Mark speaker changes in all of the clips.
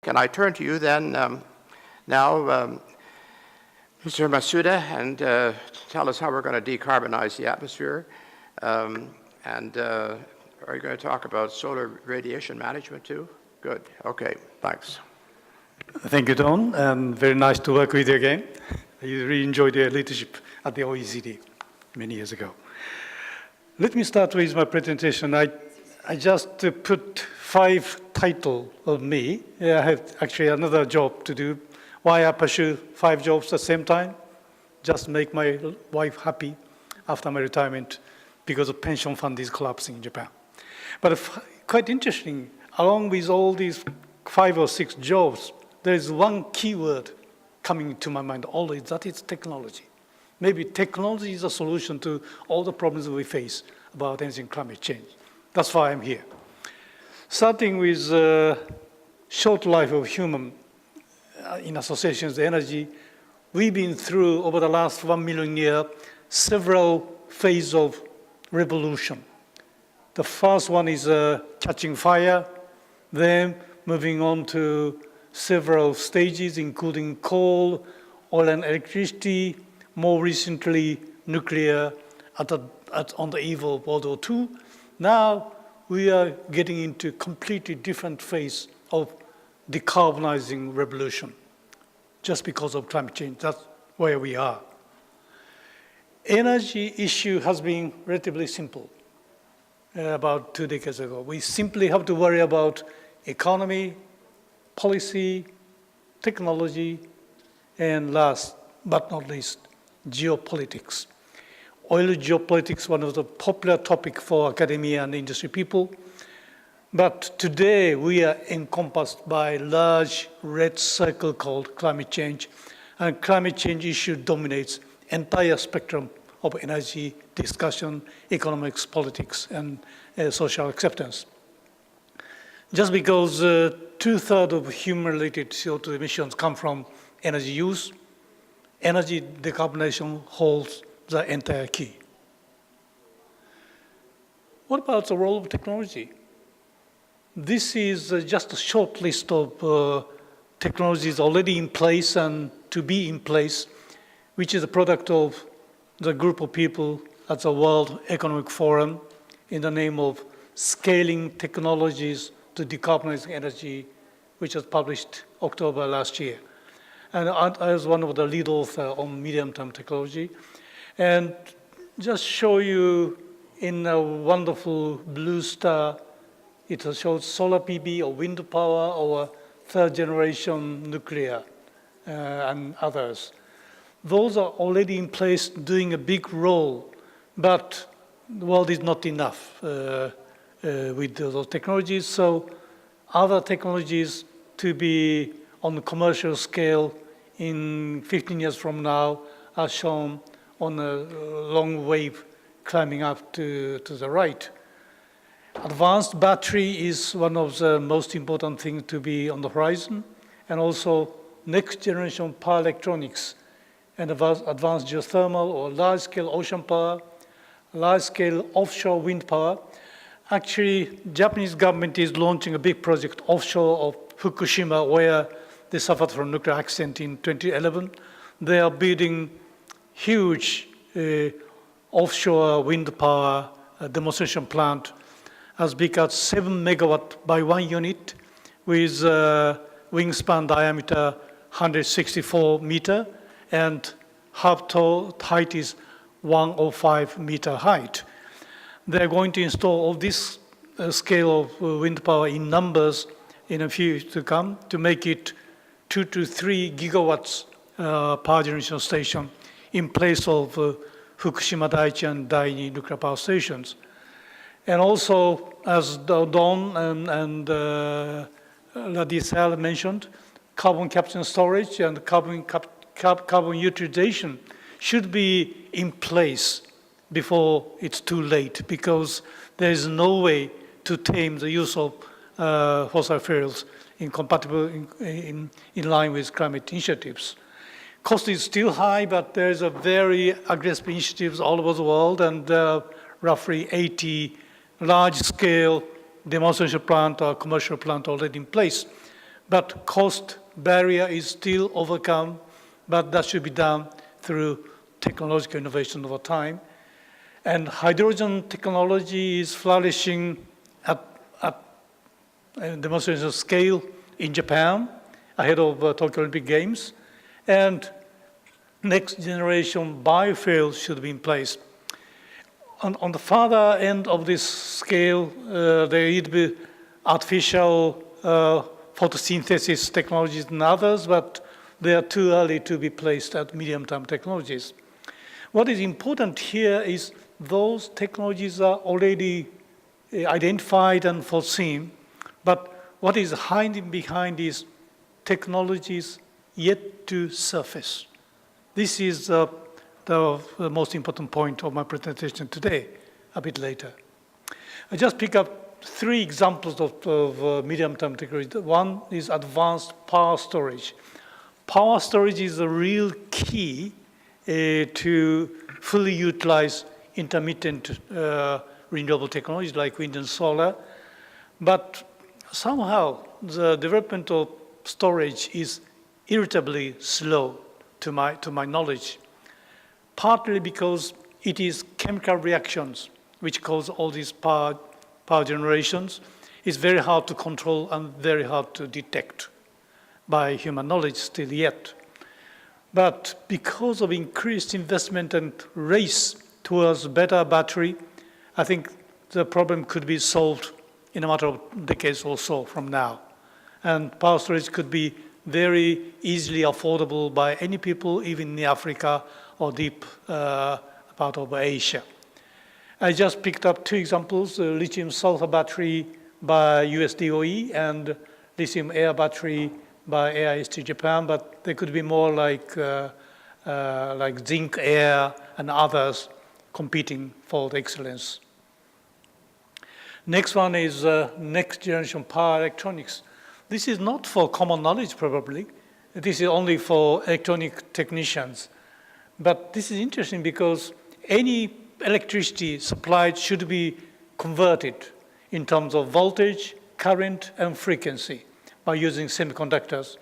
Speaker 1: can I turn to you then now, Mr. Masuda, and tell us how we're going to decarbonize the atmosphere. And are you going to talk about solar radiation management too? Good. Okay. Thanks.
Speaker 2: Thank you, Don, and very nice to work with you again. I really enjoyed your leadership at the OECD many years ago. Let me start with my presentation. I just put 5 titles of me. I have actually another job to do. Why I pursue 5 jobs at the same time? Just make my wife happy after my retirement because the pension fund is collapsing in Japan. But quite interesting, along with all these 5 or 6 jobs, there is one keyword coming to my mind always, that is technology. Maybe technology is a solution to all the problems we face about anything climate change. That's why I'm here. Starting with short life of human in association with energy, we've been through, over the last 1 million years, several phases of revolution. The first one is catching fire, then moving on to several stages, including coal, oil and electricity, more recently nuclear on the eve of World War II. Now we are getting into a completely different phase of decarbonizing revolution just because of climate change. That's where we are. Energy issue has been relatively simple about 2 decades ago. We simply have to worry about economy, policy, technology, and last but not least, geopolitics. Oil geopolitics, one of the popular topics for academia and industry people. But today, we are encompassed by a large red circle called climate change. And climate change issue dominates entire spectrum of energy discussion, economics, politics, and social acceptance. Just because 2/3 of human-related CO2 emissions come from energy use, energy decarbonization holds the entire key. What about the role of technology? This is just a short list of technologies already in place and to be in place, which is a product of the group of people at the World Economic Forum in the name of Scaling Technologies to Decarbonize Energy, which was published October last year. And I was one of the lead authors on medium-term technology. And just show you in a wonderful blue star, it shows solar PV or wind power or third-generation nuclear and others. Those are already in place doing a big role, but the world is not enough with those technologies. So other technologies to be on the commercial scale in 15 years from now are shown on a long wave climbing up to the right. Advanced battery is one of the most important things to be on the horizon, and also next generation power electronics and advanced geothermal or large-scale ocean power, large-scale offshore wind power. Actually, Japanese government is launching a big project offshore of Fukushima, where they suffered from nuclear accident in 2011. They are building huge offshore wind power demonstration plant as big as 7 megawatt by 1 unit with wingspan diameter 164 meter and height is 105 meter height. They're going to install all this scale of wind power in numbers in a few years to come to make it 2 to 3 gigawatts power generation station in place of Fukushima Daiichi and Daini nuclear power stations. And also, as Don and Ladiselle mentioned, carbon capture and storage and carbon utilization should be in place before it's too late, because there is no way to tame the use of fossil fuels in line with climate initiatives. Cost is still high, but there's a very aggressive initiatives all over the world, and roughly 80 large-scale demonstration plant or commercial plant already in place. but cost barrier is still overcome, but that should be done through technological innovation over time. And hydrogen technology is flourishing at a demonstration scale in Japan ahead of Tokyo Olympic Games. And next generation biofuels should be in place. On the farther end of this scale, there need to be artificial photosynthesis technologies and others, but they are too early to be placed as medium-term technologies. What is important here is those technologies are already identified and foreseen, but what is hiding behind is technologies yet to surface. This is the most important point of my presentation today, a bit later. I just pick up 3 examples of medium-term technology. One is advanced power storage. Power storage is a real key to fully utilize intermittent renewable technologies like wind and solar. But somehow the development of storage is irritably slow to my knowledge, partly because it is chemical reactions which cause all these power generations. It's very hard to control and very hard to detect by human knowledge still yet. But because of increased investment and race towards better battery, I think the problem could be solved in a matter of decades or so from now. And power storage could be very easily affordable by any people, even in Africa or deep part of Asia. I just picked up 2 examples, lithium sulfur battery by US DOE and lithium air battery by AIST Japan, but they could be more like zinc air and others competing for the excellence. Next one is next generation power electronics. This is not for common knowledge probably. This is only for electronic technicians. But this is interesting because any electricity supplied should be converted in terms of voltage, current, and frequency by using semiconductors.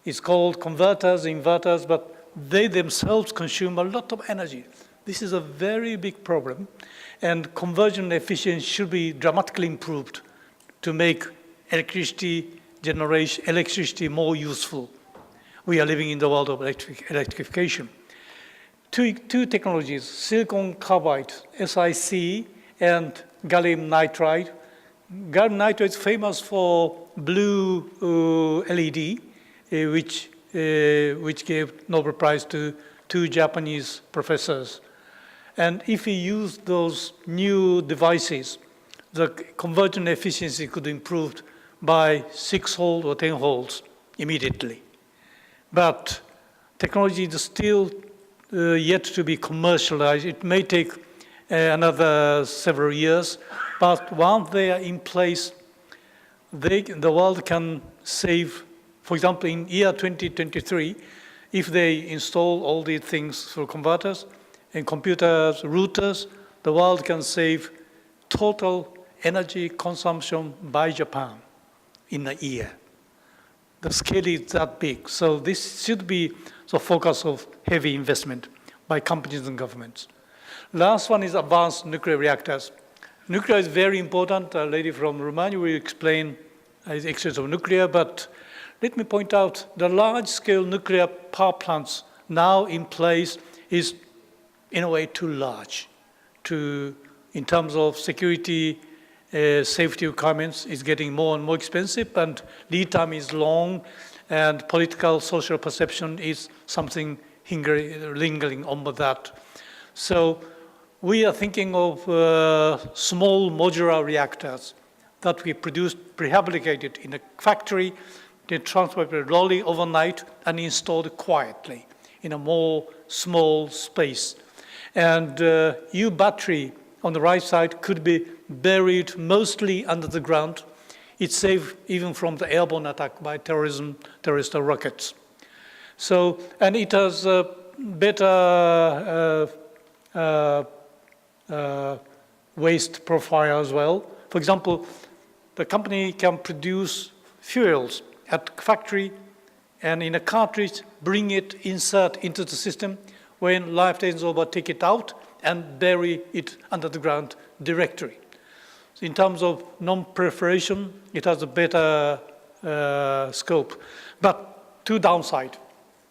Speaker 2: It's called converters, inverters, but they themselves consume a lot of energy. This is a very big problem, and conversion efficiency should be dramatically improved to make electricity more useful. We are living in the world of electrification. Two technologies, silicon carbide, SiC, and gallium nitride. Gallium nitride is famous for blue LED, which gave Nobel Prize to 2 Japanese professors. And if we use those new devices, the conversion efficiency could be improved by 6-fold or 10-folds immediately. But technology is still yet to be commercialized. It may take another several years, but once they are in place, the world can save, for example, in year 2023, if they install all these things through converters and computers, routers, the world can save total energy consumption by Japan in a year. The scale is that big. So this should be the focus of heavy investment by companies and governments. Last one is advanced nuclear reactors. Nuclear is very important. A lady from Romania will explain the exchange of nuclear, but let me point out the large-scale nuclear power plants now in place is, in a way, too large. In terms of security, safety requirements is getting more and more expensive, and lead time is long, and political, social perception is something lingering on that. So we are thinking of small modular reactors that we produce prefabricated in a factory, they transported slowly overnight and installed quietly in a more small space. And battery on the right side could be buried mostly under the ground. It's safe even from the airborne attack by terrorist rockets. So, and it has better waste profile as well. For example, the company can produce fuels at factory, and in a cartridge, bring it, insert into the system. When lifetime is over, take it out and bury it under the ground directly. So in terms of non-proliferation, it has a better scope. But two downside.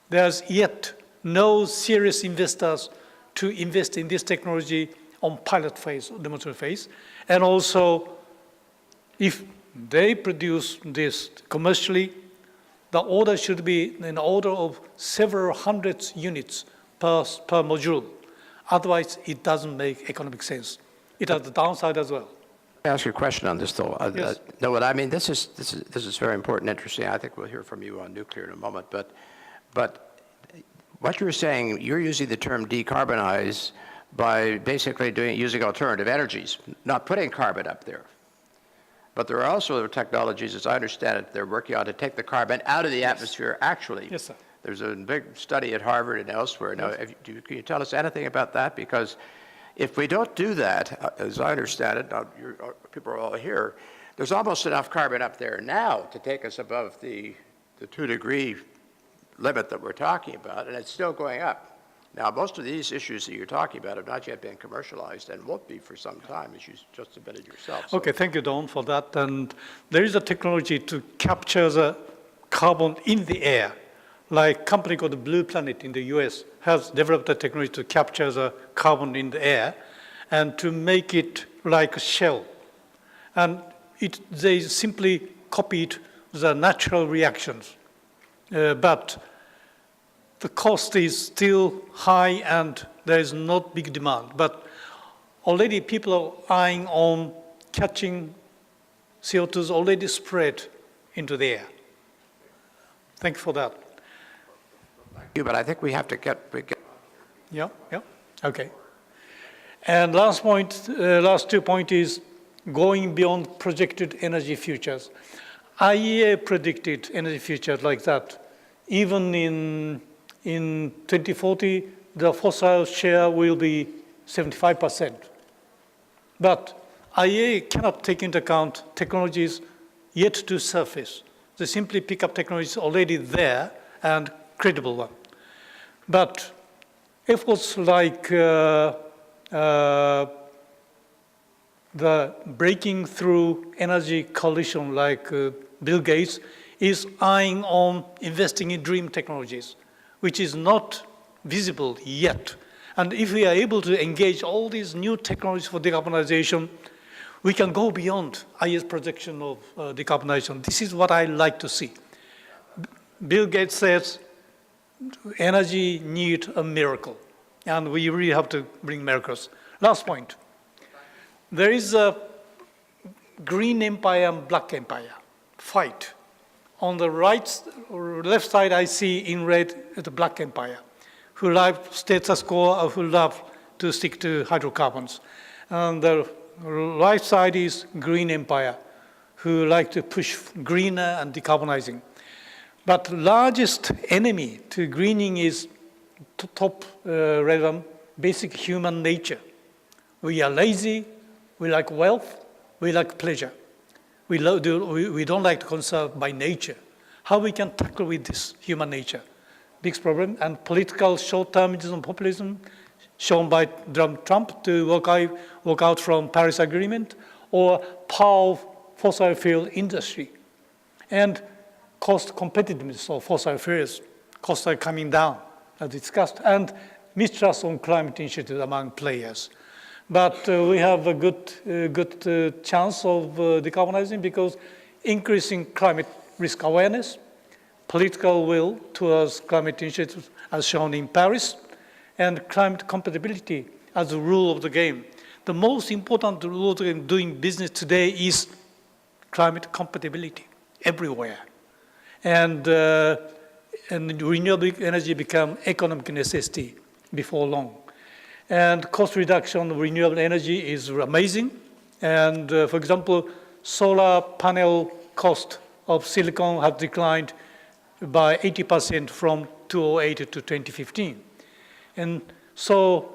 Speaker 2: There's yet no serious investors to invest in this technology on pilot phase, demonstration phase. And also, if they produce this commercially, the order should be in order of several hundreds units per module. Otherwise, it doesn't make economic sense. It has the downside as well.
Speaker 1: Let me ask you a question on this, though.
Speaker 2: Yes.
Speaker 1: No, what I mean, this is very important, interesting. I think we'll hear from you on nuclear in a moment. But what you're saying, you're using the term decarbonize by basically using alternative energies, not putting carbon up there. But there are also technologies, as I understand it, they're working on to take the carbon out of the atmosphere actually.
Speaker 2: Yes, sir.
Speaker 1: There's a big study at Harvard and elsewhere. Now, can you tell us anything about that? Because if we don't do that, as I understand it, now people are all here, there's almost enough carbon up there now to take us above the 2-degree limit that we're talking about, and it's still going up. Now, most of these issues that you're talking about have not yet been commercialized and won't be for some time, as you just admitted yourself. So.
Speaker 2: Okay, thank you, Don, for that. And there is a technology to capture the carbon in the air. Like a company called Blue Planet in the US has developed a technology to capture the carbon in the air and to make it like a shell. And they simply copied the natural reactions. But the cost is still high and there is not big demand. But already people are eyeing on catching CO2s already spread into the air. Thank you for that.
Speaker 1: Thank you, but I think we have to get
Speaker 2: Yeah, okay. And last 2 point is going beyond projected energy futures. IEA predicted energy futures like that. Even in 2040, the fossil share will be 75%. But IEA cannot take into account technologies yet to surface. They simply pick up technologies already there and credible one. But efforts like the breaking through energy coalition like Bill Gates is eyeing on investing in dream technologies, which is not visible yet. And if we are able to engage all these new technologies for decarbonization, we can go beyond IEA's projection of decarbonization. This is what I like to see. Bill Gates says, energy needs a miracle, and we really have to bring miracles. Last point. There is a green empire and black empire fight. On the left side, I see in red the black empire, who love status quo or who love to stick to hydrocarbons. And the right side is green empire, who like to push greener and decarbonizing. But largest enemy to greening is top red one, basic human nature. We are lazy, we like wealth, we like pleasure. We don't like to conserve by nature. How we can tackle with this human nature? Big problem. And political short-termism, populism, shown by Trump to walk out from Paris Agreement, or power of fossil fuel industry. And cost competitiveness of fossil fuels. Costs are coming down, as discussed, and mistrust on climate initiatives among players. But we have a good chance of decarbonizing because increasing climate risk awareness, political will towards climate initiatives as shown in Paris, and climate compatibility as a rule of the game. The most important rule of the game doing business today is climate compatibility everywhere. And renewable energy become economic necessity before long. And cost reduction of renewable energy is amazing. And for example, solar panel cost of silicon has declined by 80% from 2008 to 2015. And so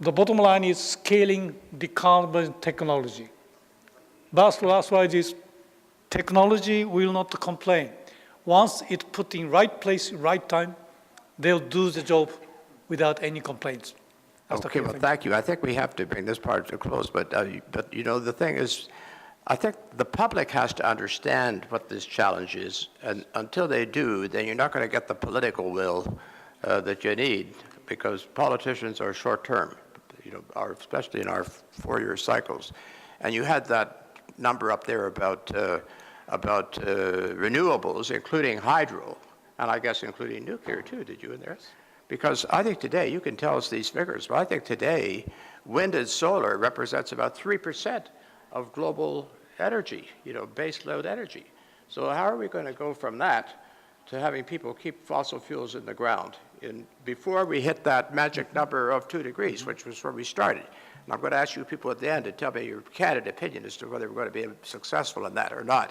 Speaker 2: the bottom line is scaling decarbonization technology. But last slide is technology will not complain. once it's put in right place, right time, they'll do the job without any complaints. That's the
Speaker 1: Okay,
Speaker 2: clear
Speaker 1: well,
Speaker 2: thing.
Speaker 1: thank you. I think we have to bring this part to a close, but you know, the thing is, I think the public has to understand what this challenge is, and until they do, then you're not going to get the political will that you need, because politicians are short-term, you know, especially in our four-year cycles. And you had that number up there about renewables, including hydro, and I guess including nuclear too. Did you in there? Because I think today, you can tell us these figures, but I think today, wind and solar represents about 3% of global energy, you know, base load energy. So how are we going to go from that to having people keep fossil fuels in the ground before we hit that magic number of 2 degrees, which was where we started? And I'm going to ask you people at the end to tell me your candid opinion as to whether we're going to be successful in that or not.